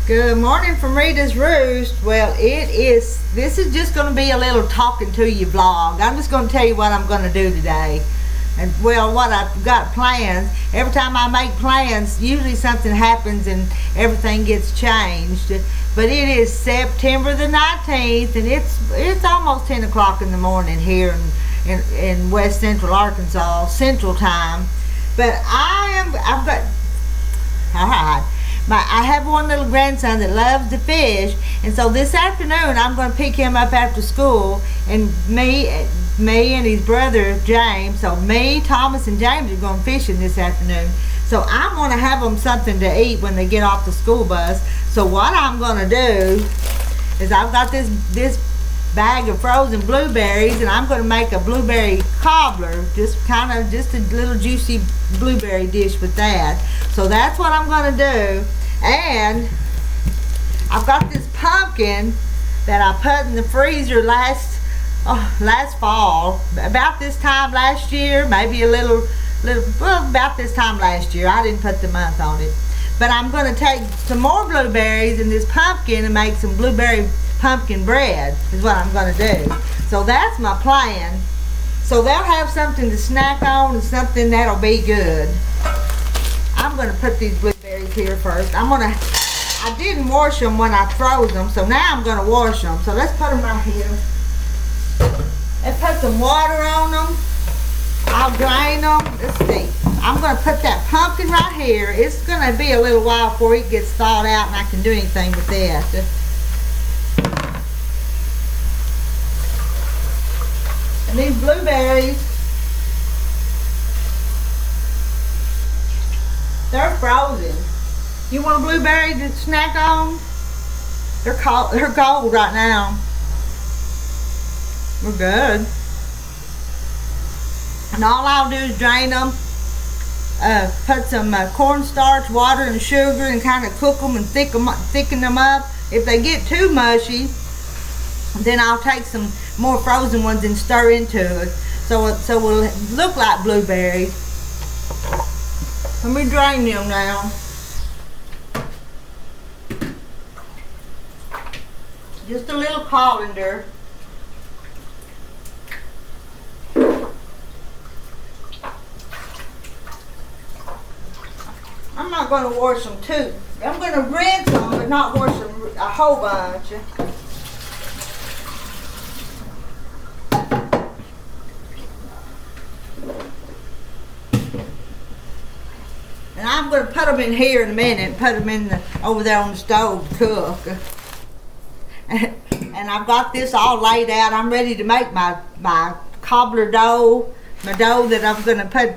Good morning from Rita's Roost. Well, this is just going to be a little talking to you vlog. I'm just going to tell you what I'm going to do today. And well, what I've got plans. Every time I make plans, usually something happens and everything gets changed. But it is September the 19th and it's almost 10 o'clock in the morning here in West Central Arkansas, Central Time. But I have one little grandson that loves to fish, and so this afternoon I'm going to pick him up after school, and me and his brother James, so me, Thomas, and James are going fishing this afternoon. So I want to have them something to eat when they get off the school bus. So what I'm going to do is I've got this bag of frozen blueberries, and I'm going to make a blueberry cobbler, just a little juicy blueberry dish with that. So that's what I'm going to do. And I've got this pumpkin that I put in the freezer last fall, about this time last year, maybe about this time last year. I didn't put the month on it. But I'm going to take some more blueberries and this pumpkin and make some blueberry pumpkin bread is what I'm going to do. So that's my plan. So they'll have something to snack on and something that'll be good. I'm going to put these blueberries here first. I didn't wash them when I froze them, so now I'm going to wash them. So let's put them right here. Let's put some water on them. I'll drain them. Let's see. I'm going to put that pumpkin right here. It's going to be a little while before it gets thawed out and I can do anything with that. And these blueberries, they're frozen. You want a blueberry to snack on? They're cold right now. We're good. And all I'll do is drain them, put some cornstarch, water, and sugar, and kind of cook them and thicken them up. If they get too mushy, then I'll take some more frozen ones and stir into it, so it will look like blueberries. Let me drain them now. Just a little colander. I'm not going to wash them too. I'm going to rinse them, but not wash them a whole bunch. And I'm going to put them in here in a minute, put them over there on the stove to cook. And I've got this all laid out. I'm ready to make my cobbler dough, my dough that I'm going to put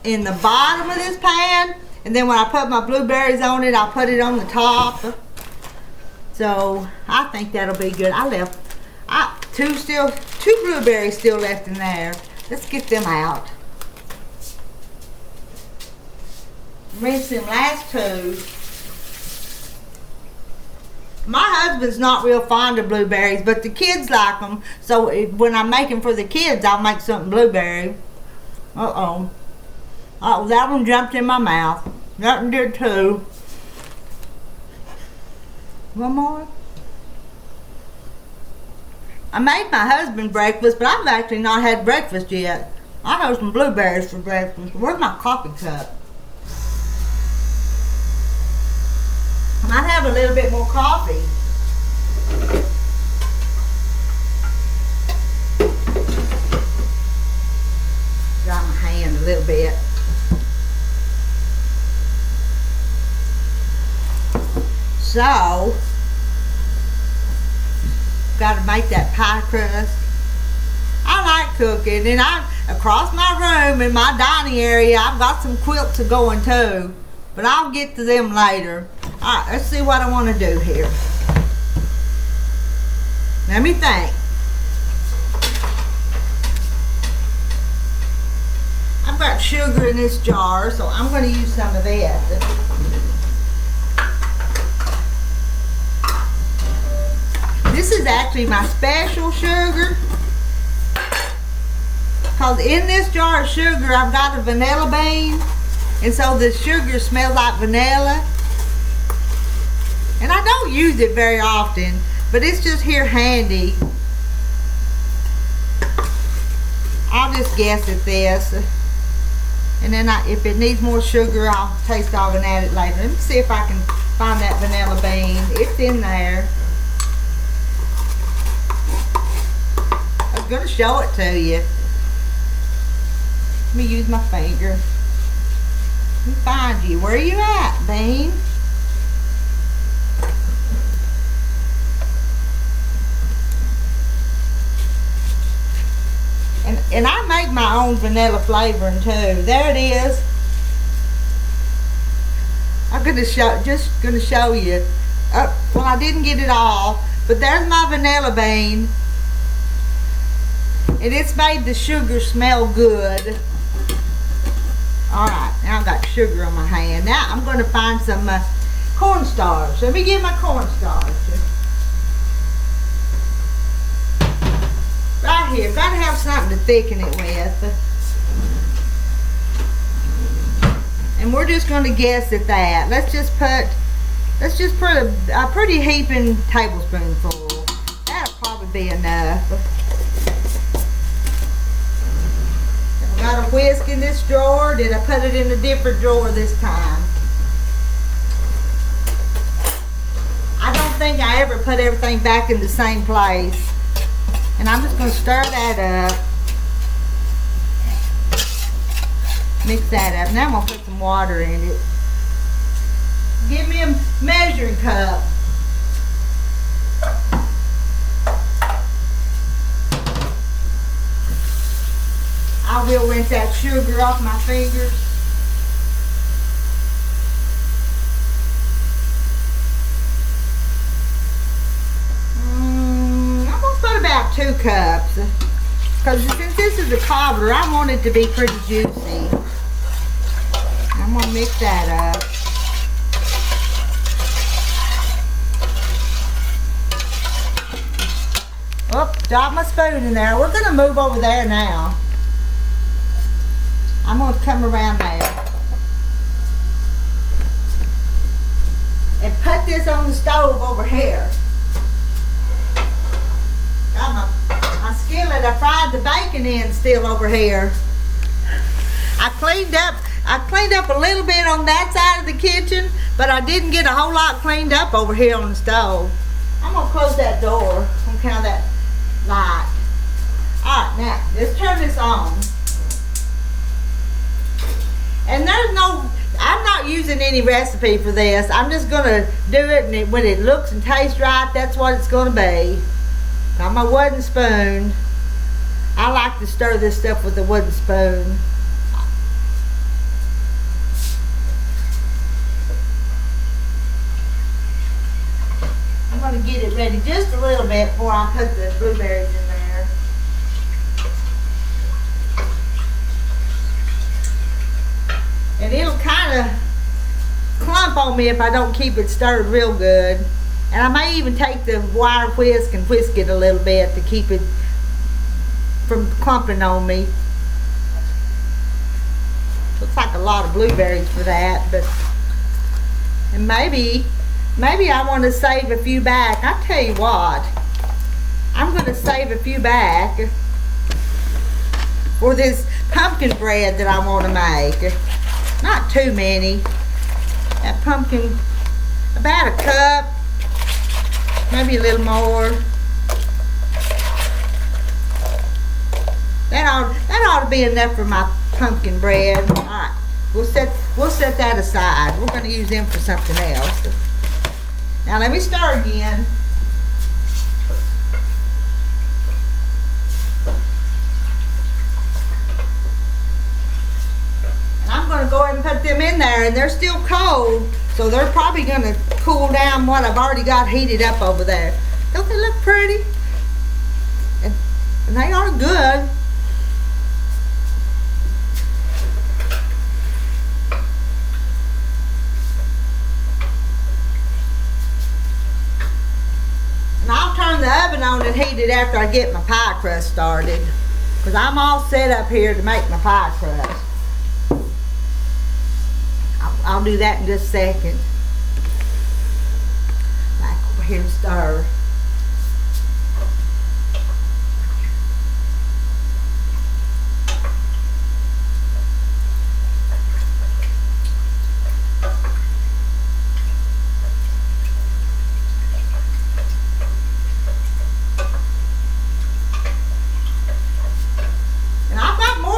in the bottom of this pan. And then when I put my blueberries on it, I'll put it on the top. So I think that'll be good. I left two blueberries still left in there. Let's get them out. Rinse them last two. My husband's not real fond of blueberries, but the kids like them. So when I'm making for the kids, I'll make something blueberry. Uh-oh. Oh, that one jumped in my mouth. That one did too. One more. I made my husband breakfast, but I've actually not had breakfast yet. I have some blueberries for breakfast. Where's my coffee cup? I might have a little bit more coffee. Got my hand a little bit. So, got to make that pie crust. I like cooking, and across my room in my dining area, I've got some quilts going too, but I'll get to them later. All right, let's see what I want to do here. Let me think. I've got sugar in this jar, so I'm going to use some of that. This is actually my special sugar, because in this jar of sugar I've got a vanilla bean, and so the sugar smells like vanilla. And I I don't use it very often, but it's just here handy. I'll just guess at this. And then if it needs more sugar, I'll taste off and add it later. Let me see if I can find that vanilla bean. It's in there. I was going to show it to you. Let me use my finger. Let me find you. Where are you at, bean? And I make my own vanilla flavoring too. There it is. I'm just gonna show you. Well, I didn't get it all, but there's my vanilla bean, and it's made the sugar smell good. All right, now I've got sugar on my hand. Now I'm gonna find some cornstarch. Let me get my cornstarch. Right here, gotta have something to thicken it with. And we're just gonna guess at that. Let's just put a pretty heaping tablespoonful. That'll probably be enough. I've got a whisk in this drawer. Did I put it in a different drawer this time? I don't think I ever put everything back in the same place. And I'm just going to stir that up. Mix that up. Now I'm going to put some water in it. Give me a measuring cup. I will rinse that sugar off my fingers. About 2 cups, because since this is a cobbler, I want it to be pretty juicy. I'm gonna mix that up. Oh, drop my spoon in there. We're gonna move over there now. I'm gonna come around there and put this on the stove over here. Got my skillet I fried the bacon in still over here. I cleaned up a little bit on that side of the kitchen, but I didn't get a whole lot cleaned up over here on the stove. I'm gonna close that door on account of that light. Alright, now let's turn this on. And I'm not using any recipe for this. I'm just gonna do it, and when it looks and tastes right, that's what it's gonna be. Got my wooden spoon. I like to stir this stuff with a wooden spoon. I'm going to get it ready just a little bit before I put the blueberries in there. And it'll kind of clump on me if I don't keep it stirred real good. And I may even take the wire whisk and whisk it a little bit to keep it from clumping on me. Looks like a lot of blueberries for that, but and maybe I want to save a few back. I tell you what, I'm going to save a few back for this pumpkin bread that I want to make. Not too many. That pumpkin, about a cup. Maybe a little more. That ought to be enough for my pumpkin bread. All right, we'll set that aside. We're going to use them for something else. Now let me stir again. And I'm going to go ahead and put them in there, and they're still cold. So they're probably going to cool down what I've already got heated up over there. Don't they look pretty? And they are good. And I'll turn the oven on and heat it after I get my pie crust started. Because I'm all set up here to make my pie crust. I'll do that in just a second. here and stir.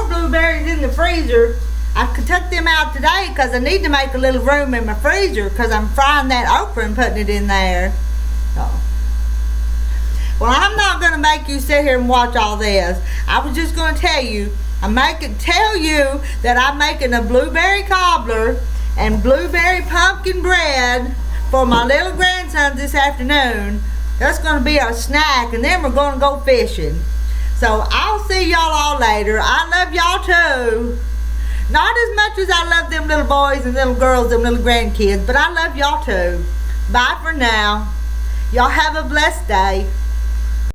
Blueberries in the freezer. I could tuck them out today because I need to make a little room in my freezer because I'm frying that okra and putting it in there. So. Well, I'm not going to make you sit here and watch all this. I was just going to tell you, tell you that I'm making a blueberry cobbler and blueberry pumpkin bread for my little grandson this afternoon. That's going to be our snack, and then we're going to go fishing. So I'll see y'all all later. I love y'all too. Not as much as I love them little boys and little girls, them little grandkids, but I love y'all too. Bye for now. Y'all have a blessed day.